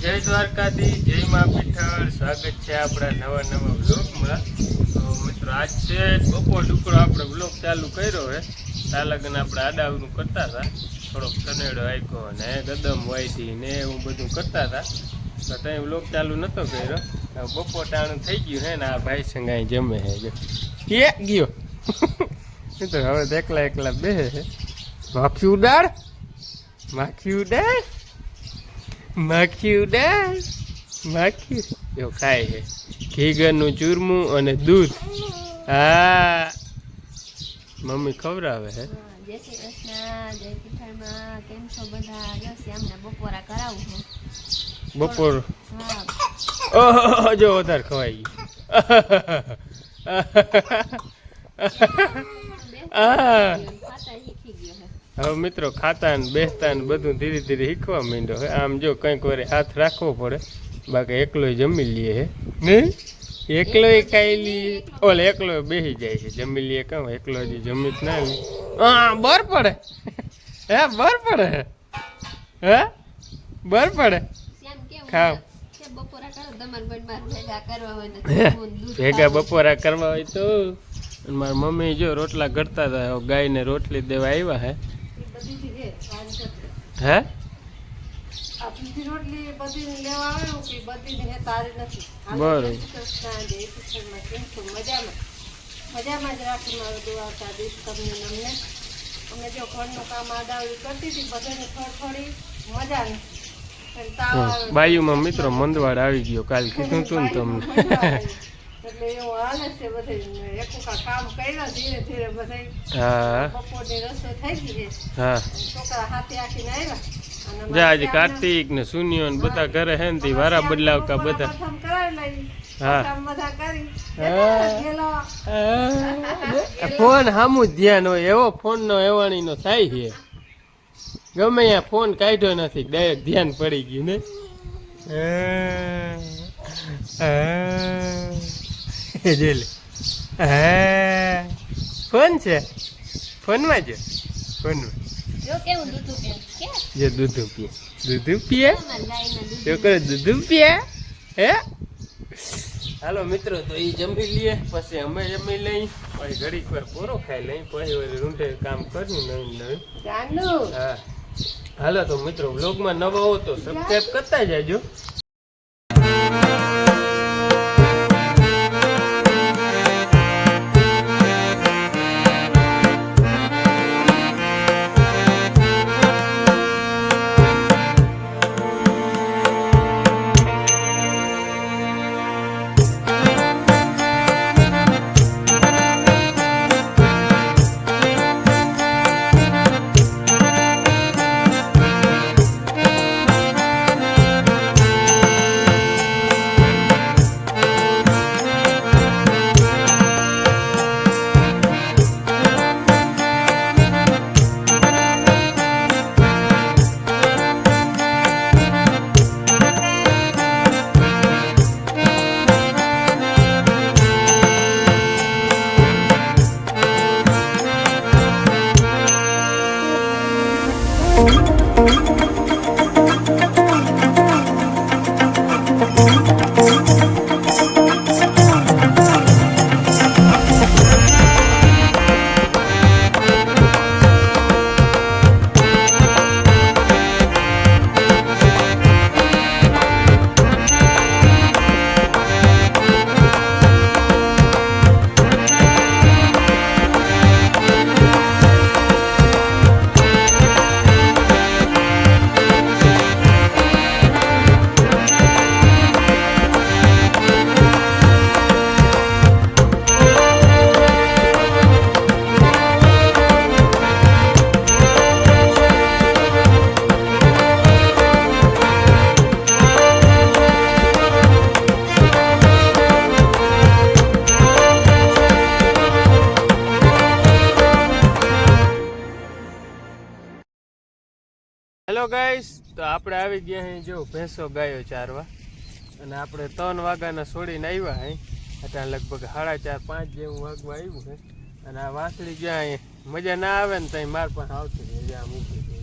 જય દ્વારકાધીશ, જય મા પીઠળ। સ્વાગત છે આપણા નવા વ્લોગમાં। તો મિત્રો આજ છે બપોર ડુકડો આપણે વ્લોગ ચાલુ કર્યો હે। તાલગન આપણે આડાવનું કરતા હતા, થોડોક સનેડો આખ્યો ને ગદમ વાયથી ને એવું બધું કરતા હતા। તો ત્યાં વ્લોગ ચાલુ નતો કર્યો। બપોર ટાણું થઈ ગયું હે ને આ ભાઈ સંગાઈ જમે હે જો કે ગયો તો હવે એકલા એકલા બેસે છે। માખી ઉડાડ, માખી ઉડાડ, માખી ઉડાડ, માખી એવું ખાય છે। ઘીગરનું ચૂરમું અને દૂધ। હા મમ્મી ખવડાવે છે। જય શ્રી કૃષ્ણ, જય પીઠળમાં કેમ છો બધા? જો શ્યામને બપોરા કરાવું છું। બપોર હા ઓહો જો વધારે ખવાઈ ગયું। ખાતા શીખી ગયો છે। હવે મિત્રો ખાતા ને બેસતા ને બધું ધીરે ધીરે શીખવા માંડ્યો હે। આમ જો કંઈક વાર હાથ રાખવો પડે, બાકી એકલો જમી લઈએ હે નહીં, એકલો ખાઈ લઈએ। ઓલે એકલો બેસી જાય છે, જમી લઈએ કામ એકલો હજી જમી જ ના લે। હા બર પડે હે, બર પડે હે, બર પડે શ્યામ કેવું ખાવ કે બપોરા કરો તમારે બનમાર ભેગા કરવા હોય તો ભેગા બપોરા કરવા હોય તો। મારી મમ્મી જો રોટલા ઘડતા હતા, ગાયને રોટલી દેવા આવ્યા હે। હે મજામાં જ રાખી મારો દુઆવતા દીશ તમને અમને અમે જો ઘરનું કામ આડાવડી કરતી હતી બધાને થોડી મજા નથી। બાયુમાં મિત્રો મંદવાડ આવી ગયો, કાલ કીધું તું ને તમને। એટલે એવું હાલે છે બધે એકોકા કામ કર્યા ધીરે ધીરે બધે। હા બપોરની રસોઈ થઈ ગઈ છે। હા છોકરા હાથે આખીને આવ્યા અને જા આજે કાર્તિક ને સુનિયો ને બધા ઘરે હે ને વારા બદલાવકા બધા। પ્રથમ કરાવી લઈ હા બધા કરી ફોન સામું જ ધ્યાન હોય, એવો ફોન નો એવાણી નો થાય છે। ગમે ત્યાં ફોન કાઢ્યો નથી, ડાયરેક્ટ ધ્યાન પડી ગયું ને। જેલે ફોન છે, ફોનમાં જો ફોનમાં જો કેવું દૂધ પીએ કે જે દૂધ પીએ, દૂધ પીએ છોકરો દૂધ પીએ હે। હાલો મિત્રો તો એ જમી લઈએ, પછી અમે જમી લઈ, પછી ઘડીક વાર પૂરો ખાઈ લઈ, પછી રૂંઢે કામ કર્યું નવીન નવીન। હા હાલો તો મિત્રો વ્લોગમાં નવા હો તો સબસ્ક્રાઈબ કરતા જાજો। હેલો ગાઈસ, તો આપણે આવી ગયા અહીં જો ભેંસો ગાયો ચારવા, અને આપણે 3 વાગ્યાના છોડીને આવ્યા અહીં, અત્યારે લગભગ 4:30-5 જેવું વાગવા આવ્યું છે। અને આ વાંસળી જ્યાં મજા ના આવે ને ત્યાં માર પાસે આવતી રહે, જ્યાં મૂકી દે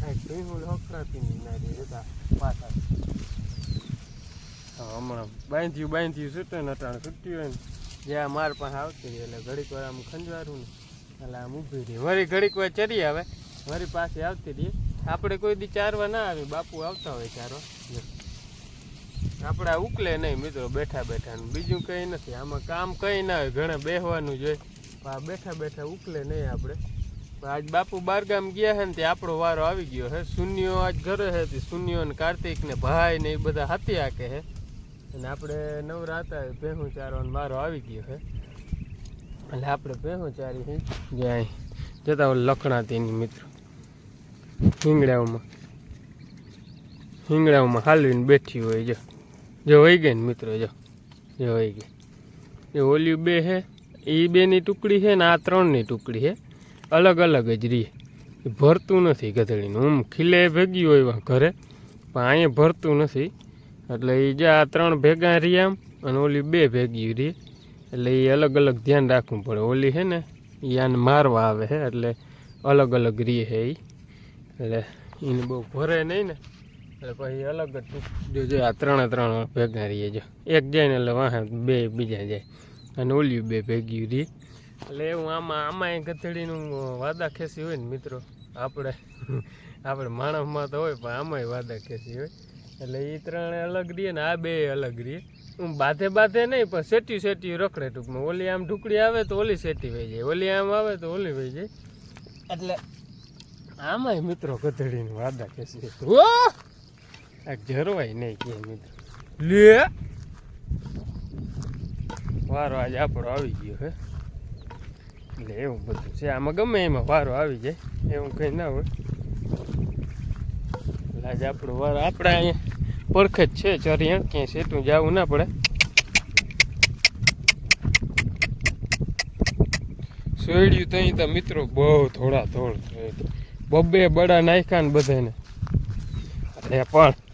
આ ભીહું હકડાતી ના રે જતા પાછા હમણાં બાંધ્યું છૂટે ને અટાણે છૂટ્યું હોય ને જ્યાં માર પાસે આવતી રહી એટલે ઘડીક વાર આમ ખંજવારું ને એટલે આમ ઊભી રહી વળી ઘડીક વાર ચરી આવે વળી પાસે આવતી રહીએ આપણે કોઈ દી ચારવા ના આવી બાપુ આવતા હોય ચારવા આપણે ઉકલે નહીં મિત્રો બેઠા બેઠા બીજું કંઈ નથી આમાં કામ કંઈ ના હોય ઘણા બેસવાનું જોઈએ આ બેઠા બેઠા ઉકલે નહીં આપણે આજ બાપુ બારગામ ગયા છે ને તે આપણો વારો આવી ગયો હે શૂન્યો આજ ઘરે છે તે શૂન્યો ને કાર્તિક ને ભાઈ ને એ બધા હાથી આકે હે અને આપણે નવરા હતા ભેહું ચારવાનો વારો આવી ગયો છે એટલે આપણે ભેહું ચારી છે જે અહીં જતા હોય લખણાતીની મિત્રો હિંગડાઓમાં હાલવીને બેઠી હોય જો વહી ગઈ ને મિત્રો જો વહી ગઈ એ ઓલી બે છે એ બેની ટુકડી છે ને આ ત્રણની ટુકડી છે અલગ અલગ જ રહી એ ભરતું નથી ગધેડીનું હું ખીલે ભેગી હોય ઘરે પણ અહીંયા ભરતું નથી એટલે એ જે આ ત્રણ ભેગા રહી આમ અને ઓલી બે ભેગી રહી એટલે એ અલગ અલગ ધ્યાન રાખવું પડે ઓલી છે ને એ આને મારવા આવે છે એટલે અલગ અલગ રહી છે એ એટલે એને બહુ ભરે નહીં ને એટલે પછી અલગ જ જો આ ત્રણે ત્રણ ભેગા રહીએ જો એક જાય ને એટલે વાહ બે બીજા જાય અને ઓલી બે ભેગી રહી એટલે એવું આમાં ગધેડીનું વાદા ખેંચી હોય ને મિત્રો આપણે માણસમાં તો હોય પણ આમાંય વાદા ખેંચી હોય એટલે એ ત્રણે અલગ રહીએ ને આ બે અલગ રહીએ હું બાધે નહીં પણ સેટ્યું રખડે ટૂંકમાં ઓલી આમ ઢુકડી આવે તો ઓલી સેટી વહી જાય ઓલી આમ આવે તો ઓલી વહી જાય એટલે આમાંય મિત્રો ગધેડીનું વાદા ખેંચી આ જરવાય નહીં કે મિત્રો લે વારો આજે આપણો આવી ગયો હે એટલે એવું બધું છે આમાં ગમે એમાં વારો આવી જાય એવું કંઈ ના હોય એટલે આજે આપણો વારો આપણે અહીંયા પડખે જ છે ચરિયાણ ક્યાંય સેટું જવું ના પડે સોયડ્યું ત્યાં તો મિત્રો બહુ થોડા બબ્બે બડા નાખ્યા ને બધાને અરે પણ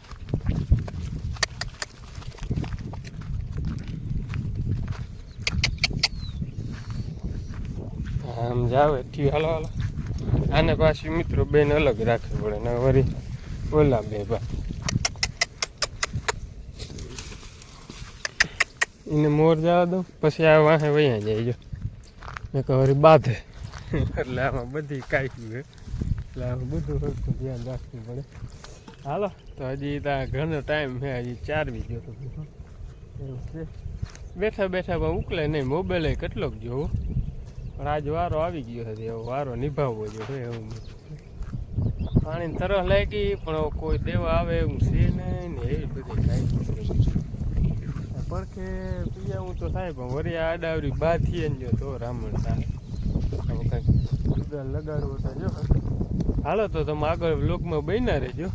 આમ જાવે થયું હાલો આને પાછી મિત્રો બેન અલગ રાખવી પડે ને વળી ઓલા બે બા એને મોર જવા દઉં પછી આ વાહે વયા જાય જો એક વળી બાંધે એટલે આમાં બધી કાંઈ છે એટલે આમાં બધું સરખું ધ્યાન રાખવું પડે હાલો તો હજી ત્યાં ઘણો ટાઈમ છે હજી 4 વાગી ગયો એવું છે બેઠા પણ ઉકલે નહીં મોબાઈલ કેટલોક જોવો પણ આજ વારો આવી ગયો છે એવો વારો નિભાવવો જોઈએ એવું પાણીની તરફ લાગી પણ કોઈ દેવા આવે એવું છે નહીં ને એવી બધી કાંઈ પડખે પીયાવું તો થાય પણ વળી આડાવરી બાથી જો તો રામણ થાય કંઈક લગાડવો તો જો હાલો તો તમે આગળ વ્લોગમાં બન્યા રહેજો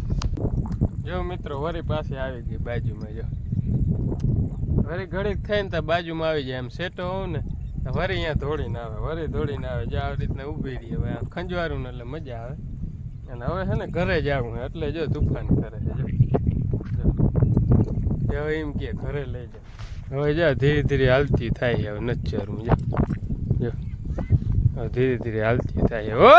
જો મિત્રો વળી પાસે આવી ગઈ બાજુમાં જો વળી ઘડીક થઈને તો બાજુમાં આવી જાય એમ સેટો હોવ ને વળી અહીંયા દોડીને આવે જો આવી રીતના ઊભી રહી હવે આમ ખંજવારું ને એટલે મજા આવે અને હવે છે ને ઘરે જવું એટલે જો તુફાન કરે છે જો હવે એમ કે ઘરે લઈ જાઓ હવે જા ધીરે ધીરે હાલતી થાય હવે નથી ચારું જો હવે ધીરે ધીરે હાલતી થાય ઓ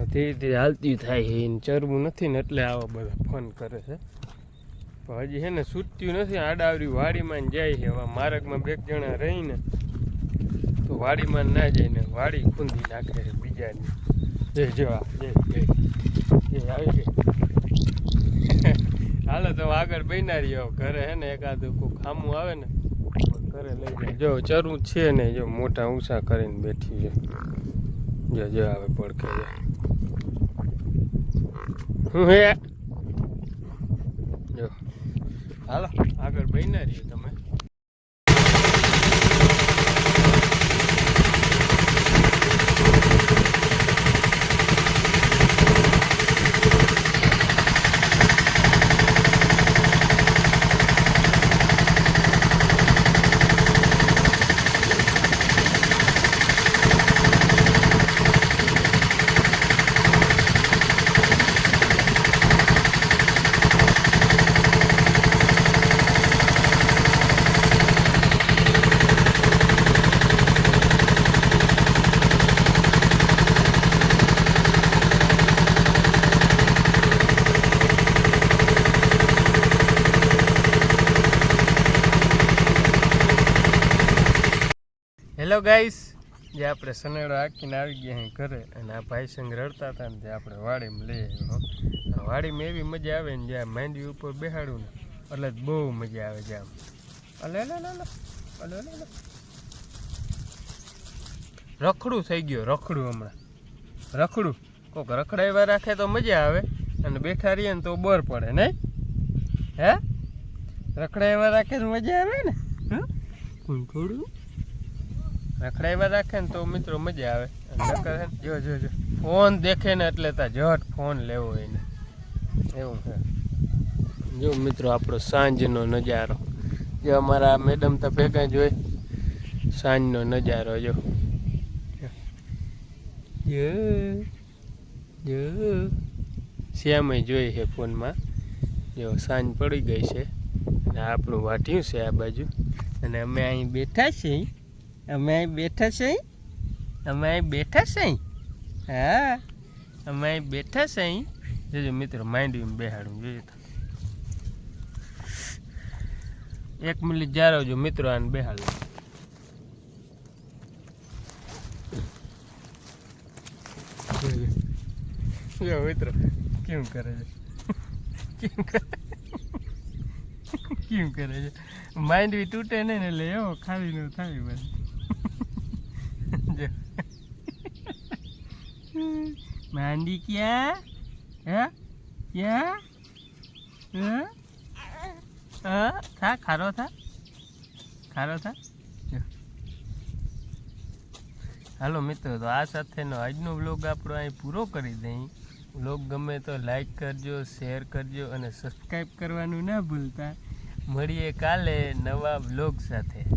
ધીરે ધીરે હાલતી થાય છે એને ચરવું નથી ને એટલે આવા બધા ફોન કરે છે પણ હજી છે ને છૂટતું નથી આડાવરી વાડીમાં જાય છે હવે માર્ગમાં 2 જણા રહીને તો વાડીમાં ના જાય ને વાડી ખૂંદી નાખે છે બીજાની જો આવી ગઈ હાલો તો આગળ બન્યા રહ્યો ઘરે હે ને એકાદું કોઈ ખામું આવે ને ઘરે લઈ જાય જો ચરું છે ને જો મોટા ઊંચા કરીને બેઠી છે જો આવે પડખે હું હે જો હાલો આગળ બન્યા રહ્યો તમે હેલો ગાઈસ, જે આપણે સનેડો આખીને આવી ગયા અહીં ઘરે અને આ ભાઈ સંગ રડતા હતા ને જે આપણે વાડીમાં લઈ આવ્યો. વાડીમાં એવી મજા આવે ને જ્યાં માંડવી ઉપર બેહાડું ને એટલે જ બહુ મજા આવે છે આમ. અલે રખડું થઈ ગયું, રખડું હમણાં રખડું કોક રખડાવ્યા રાખે તો મજા આવે અને બેઠા રહીએ ને તો બોર પડે નહીં. હે રખડાવ્યા રાખે તો મજા આવે ને. થોડું રખડાવ્યા રાખે ને તો મિત્રો મજા આવે. જો ફોન દેખે ને એટલે તા જટ ફોન લેવો હોય ને એવું છે. જો મિત્રો આપણો સાંજનો નજારો, જો અમારા મેડમ તો ભેગા જ હોય. સાંજનો નજારો જો શ્યામે જોઈ છે ફોનમાં. જો સાંજ પડી ગઈ છે અને આપણું વાઢ્યું છે આ બાજુ અને અમે અહીં બેઠા છીએ. અમે અહીં બેઠા છીએ. હા અમે અહીં બેઠા છીએ. જોજો મિત્રો માંડવીમાં બેહાડું જોઈએ તો 1 મિનિટ જાળવજો મિત્રો આને બેહાડો. જો મિત્રો કેમ કરે છે, કેમ કરે છે. માંડવી તૂટે નહીં ને એટલે એવો ખાલી ન થાય બસ. માંડી ક્યાં હે ક્યાં થા ખારો થા. હાલો મિત્રો, તો આ સાથેનો આજનો વ્લોગ આપણો અહીં પૂરો કરી દઈએ. વ્લોગ ગમે તો લાઈક કરજો, શેર કરજો અને સબસ્ક્રાઈબ કરવાનું ના ભૂલતા. મળીએ કાલે નવા વ્લોગ સાથે.